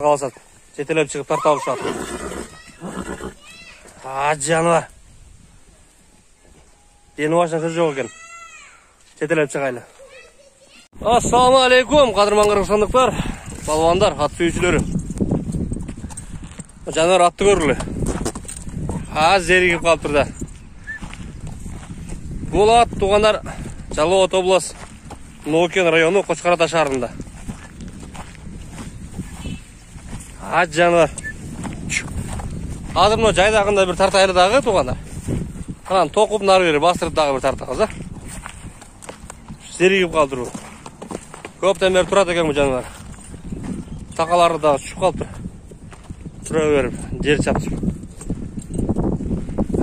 Қалса жетелеп шығып тарта алышат. Жануар. Дені башын сөз жоқ екен. Жетелеп шығайлы. Ассаламу алейкум, қадырман қырғызстандықтар, балуандар, ат сүйүүчүлөрү. Жануар атты көргүлө. Зеригип калыптыр да. Бул ат туугандар Жалал Абад областы Нокен району Кочкор Ата шаарында. Жануар. Азыр мына жайдагында бир тартайлы дагы туугандар. Анан токуп нары бери бастырып дагы бир тартабыз, а. Зеригип калыптыр бул. Көптөн бери турат экен бул жануар. Такалары дагы түшүп калыптыр. Тура берип, жер чапчып.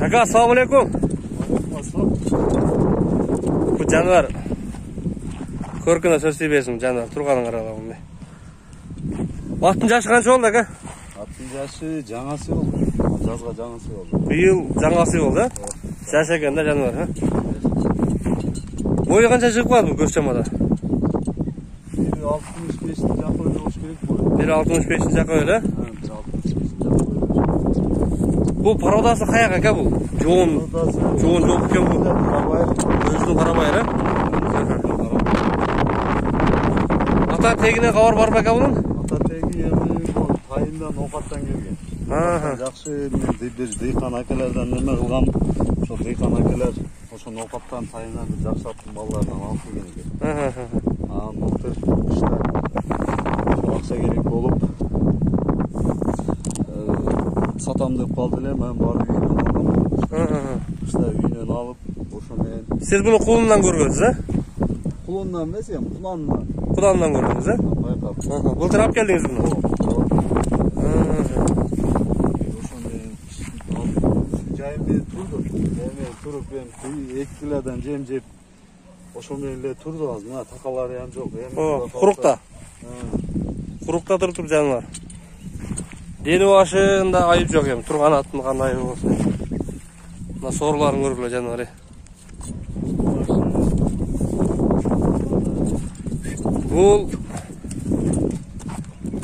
Ака, ассаламу алейкум. Бул жануар көркүнө сөз тийбесин, жануар турганын караган. Аттын жашы канча болду, ака? Аттын жашы жаңасы болду. Жазга жаңасы болду. Быйыл жаңасы болду, а? Жаш экен да жануар, а? Бою канча чыгып калды бул көз чамада? 65-тин жакы эле болуш керек бою. 65-тин жакы эле, а? Бул породасы каяк ака бул? Жоон жооп экен бул. Өзүнүн карабайыр, а? Ата тегине кабар барбы ака bunun? Ата теги тайындан оокаттан келген. Жакшы бир дыйкан акелерден неме кылгам. Ошо дыйкан акелер ошо оокаттан тайынан жакшы аттын балдарынан алып келген экен. Анан былтыр кышта акча керек болуп сатам деп калды эле, мен барып үйүнөн алдым. Кышта үйүнөн алып, ошо менен. Сиз буну кулундан көргөнсүз, а? Кулундан эмес, куланынан. Куланынан көрдүңүз, а? Байкап. Былтыр алып келдиңиз буну? Ошо менен жайым менен турду. Жайым менен туруп, мен 2 килодан жем жеп, ошо менен эле турду азыр. Мына такалары ham жок. Курукта. Курукта туруп жануар. Дени башында айып жок эми, турган аттын кандай айыбы болсун. Мына сорларын көргүлө жануар.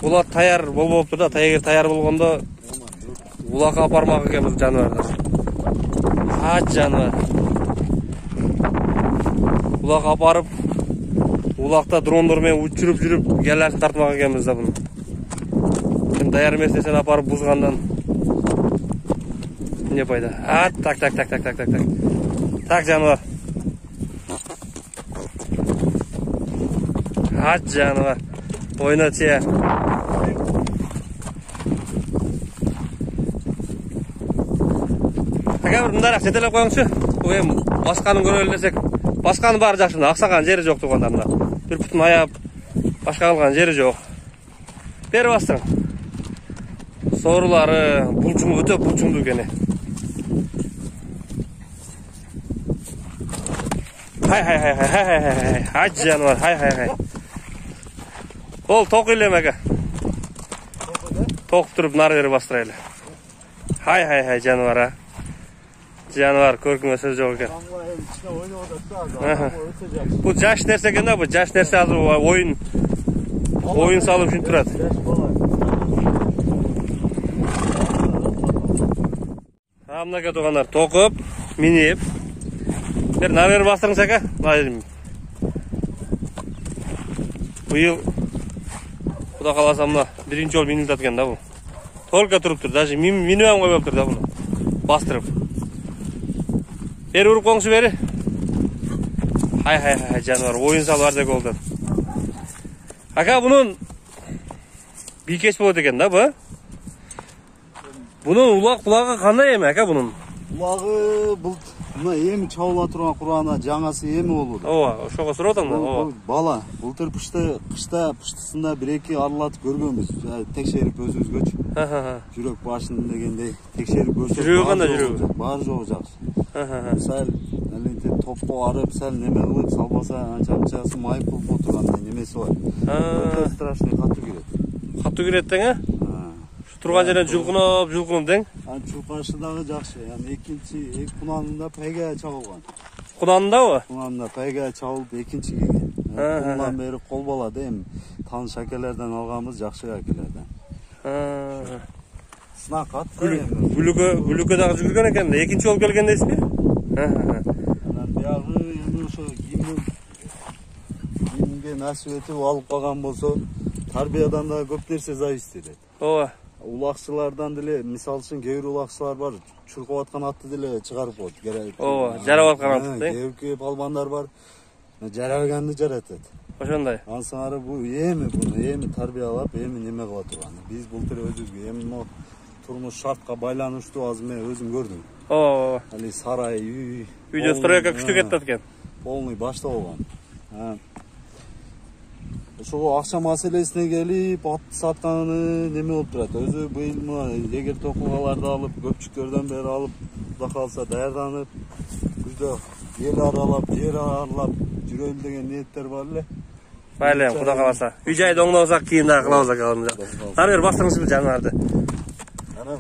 Бул ат таяр болбоптур да, эгер таяр болгондо улакка апармак экенбиз жануарды. Жануар. Улакка апарып, улакта дрондор менен учуруп жүрүп, геласын тартмак экенбиз да буну. Ким даяр эмес нерсени апарып бузгандан эмне пайда? Так. Так жануар. Жануар. Ойна че. Ака бир мындай жетелеп коюңчу. Бул эми башканын көрөлү десек, башканын баары жакшы, аксаган жери жок туугандар мына. Бир бутун аяп, башка калган жери жок. Бери бастырың. Соорулары булчуң, өтө булчуңдуу экен. Хай жануар, хай. Ол ток элеме ака. Ток туруп нары бери бастырайлы. Хай жануар. Жануар көркүнгө сөз жок экен. Бул жаш нерсе экен да, бул жаш нерсе азыр оюн салып ушинтип турат. Мынакей туугандар, токуп, минип. Бир нары бери бастырыңыз ака. Быйыл Куда каласа мына биринчи жол минилип жатқан да бул. Только туруптур, даже минип ham койбоптур да буну. Бастырып. Бери уруп коңчу бери. Хай жануар, оюн салып ардек болду. Ака бунун бийкеч болот экен да бу? Бунун улак булагы кандай эми ака бунун? Булагы бул мына эми чабыла турган кургана жаңасы эми болду. Ооба, ошого сурап атам да. Ооба. Бала, былтыр кышта пыштысында 1-2 арылатып көргөнбүз. Текшерип өзүбүзгөчү. Жүрөк башын дегендей текшерип көрсөк. Жүрөгү кандай жүрөгү? Баары жогу жакшы. Сал элинте топко арып, сал неме кылып салбаса анча-мынчасы майып болуп отургандай немеси бар. Өтө страшный катуу кирет. Катуу кирет тең, а? Турган жерден жулкунуп дең. Чулкашы дагы жакшы. Экинчи кунанында пайга чабылган. Кунанындабы? Кунанында пайга чабылып экинчи келген. Кунан бери кол бала да эми тааныш акелерден алганбыз, жакшы акелерден. Сынақ ат. Гүлүкө дагы жүгүргөн экен да. Экинчи жолу келген дейсизби? Анан биягы эми ошо кимге насип этип алып калган болсо, тарбиядан да көп нерсе зависит этет. Ооба. Улакчылардан деле, мисалы үчүн кээ бир улакчылар бар, чуркап аткан атты деле чыгарып коет. Ооба, жарап аткан атты. Кээ балбандар бар, жарабаганды жаратат. Ошондой. Андан соң бул эми тарбиялап, эми неме кыла турган. Биз былтыр өзүбүзгө эми могу турмуш шартка байланыштуу азыр мен өзүм көрдүм. Ооба. Али сарай, үй. Үйдө стройка күчтүү кетет экен. Полный башта болгон. Ошого акча маселесине келип, ат сатканы неме болуп турат. Өзү быйыл эгер токугаларды алып, көпчүктөрдөн бери алып, кудай калса даярданып, күздө эл аралап, жер аралап жүрөйүн деген ниеттер бар эле. Байлы, кудай каласа. Үй жайды оңдосак, кийин дагы кылабыз акалымда. Ары бери бастырыңызбы жаныбарды. Анан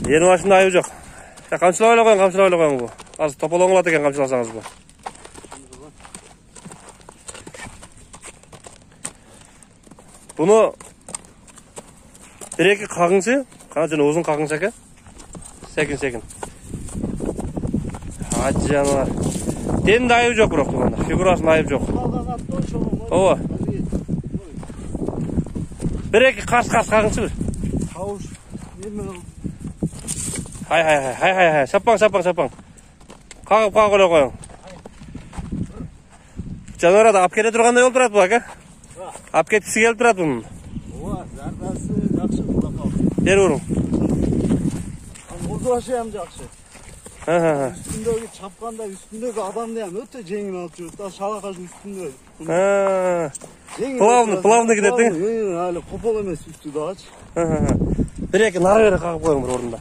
Эни башында айып жок. Камчылап эле коюң бу. Азыр тополоң болот экен камчыласаңыз бу. Буну бир-эки кагыңчы, жана узун кагыңчы экен. Секин. Жаныбар. Денде айып жок бирок туганда. Фигурасында айып жок. Ооба. Бир-эки кас кагыңчы бир. Кауш неме Хай. Шапаң. Кагып эле коюң. Жаныбарды алып келе тургандай болуп турат бул ака. Алып кеткиси келип турат бунун. Ооба, жардасы жакшы кудай калса. Бери уруң. Озбашы ham жакшы. Üstündeki çapkanda üstündeki adam da hem öte cengin alıp жүрөт да, шалакаш üstünde. Плавно кетет да. Али копол эмес üstü дагычы. Бир-эки нары бери кагып коюң бир орунда.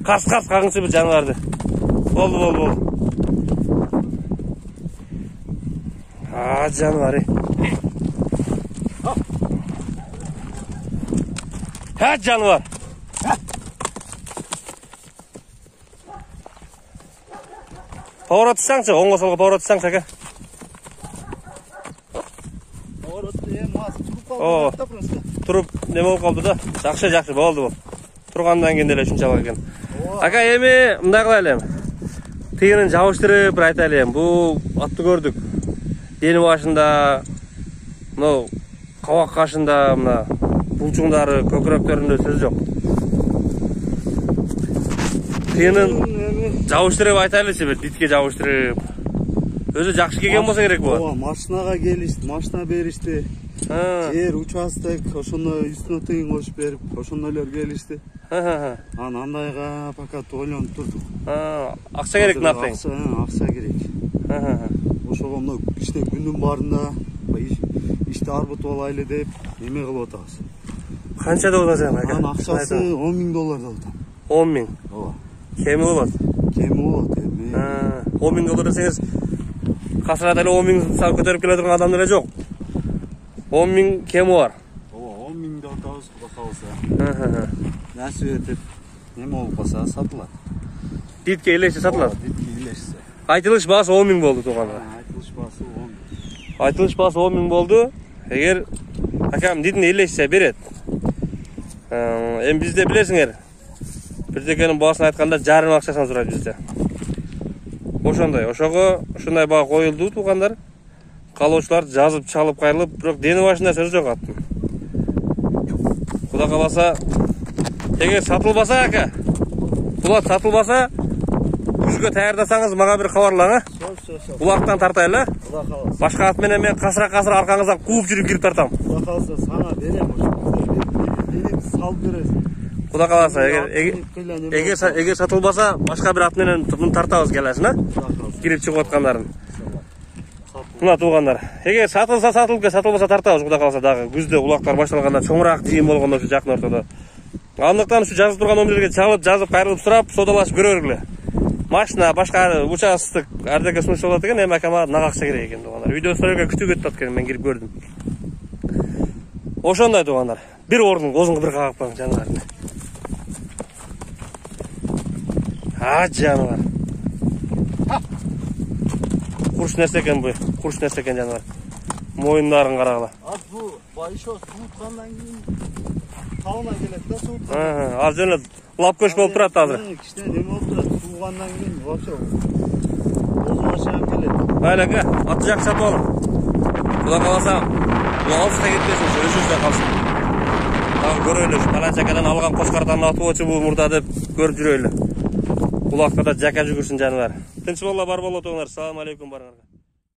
Кас кагыңчы бир жаныбарды. Болду. Жаныбар. Жаныбар. Поворотсаңчы, оңго солго поворотсаңчы ака. Поворотты эми аз туруп калды да просто. Туруп неме болуп калды да. Жакшы болду бул. Тургандан кийин деле ушунчалык экен. Ака эми мындай кылайлы. Тыйынын жабыштырып бир айтайлы. Бул атты көрдүк. Дени башында, мына кабак кашында, мына булчуңдары, көкүрөктөрүндө сөз жок. Тыйынын жабыштырып айтайлычы бир, битке жабыштырып. Өзү жакшы келген болсо керек бул. Ооба, машинага келишти, машина беришти. Жер участок, ошондо үстүнө тыйын кошуп берип, ошондойлор келишти. Андайга пока ойлонуп турдук. Акча керек нафтың. Акча керек. Ошого мына иште күндүн баарында ишти арбытып алайлы деп неме кылып атабыз. Канча деп атасың ака? Анын акчасы $10.000 деп атам. 10.000. Ооба. Кеми болот. эми. $10.000 десеңиз, касырат эле 10.000 сал көтөрүп келе турган адам деле жок. 10.000 кеми бар. Ооба, 10.000 деп атабыз, кудай калса. Насип этип, неме болуп калса сатылат. Битке илешсе сатылат. Битке илешсе. Айтылыш баасы 10.000 болду туганда. Айтылыш баасы 10.000. Айтылыш баасы 10.000 болду. Эгер акам дитине илешсе берет. Эми бизде билесиңер, бирдекенин баасын айтканда жарым акчасын сурайт бизде. Ошондой, ошого ушундай баа коюлду туугандар. Калоочулар жазып чалып кайрылып, бирок дени башында сөз жок аттын. Кудай каласа, эгер сатылбаса ака, булат сатылбаса, күзгө даярдасаңыз мага бир кабарлаң, Булактан тартайлы. Кудай каласа. Башка ат менен мен касыра аркаңыздан кууп жүрүп кирип тартам. Кудай каласа сага берем ошо. Мени салып бересиң. Кудай каласа, эгер сатылбаса, башка бир ат менен муну тартабыз келесин, кирип чыгып аткандарын. Мына туугандар, эгер сатылса сатылып, сатылбаса тартабыз кудай каласа дагы. Күздө улактар башталганда чоңураак жыйын болгондо ушу жакын ортодо. Андыктан ушу жазып турган номерлерге чалып, жазып кайрылып сурап, содалашып көрөлү. Машина, башка участок ардеке сунуш болот экен, эми акама нак акча керек экен туугандар. Үйдө стройка күтүп кетип аткан, мен кирип көрдүм. Ошондой туугандар. Бир ордун озуңго бир кагып коюң жаныбарды. Жаныбар. Курч нерсе экен бу, курч нерсе экен жаныбар. Моюндарын карагыла. Бу байшо сууткандан кийин тауынан келет да суу. Ал жөнө лап көч болуп турат азыр. Кичине неме болуп турат. Суугандан кийин вообще озу ашаган келет. Байлака, аты жакшы сатып алып. Кудай каласа, алыста кетпесин, өзүбүздө калсын. Тагы көрөлү, Таланчакадан алган Кошкартанын аты болчу бул мурда деп көрүп жүрөлү. Булакта да жака жүгүрсүн жаныбар. Тынч болла бар болотуңар. Салам алейкум барыңарга.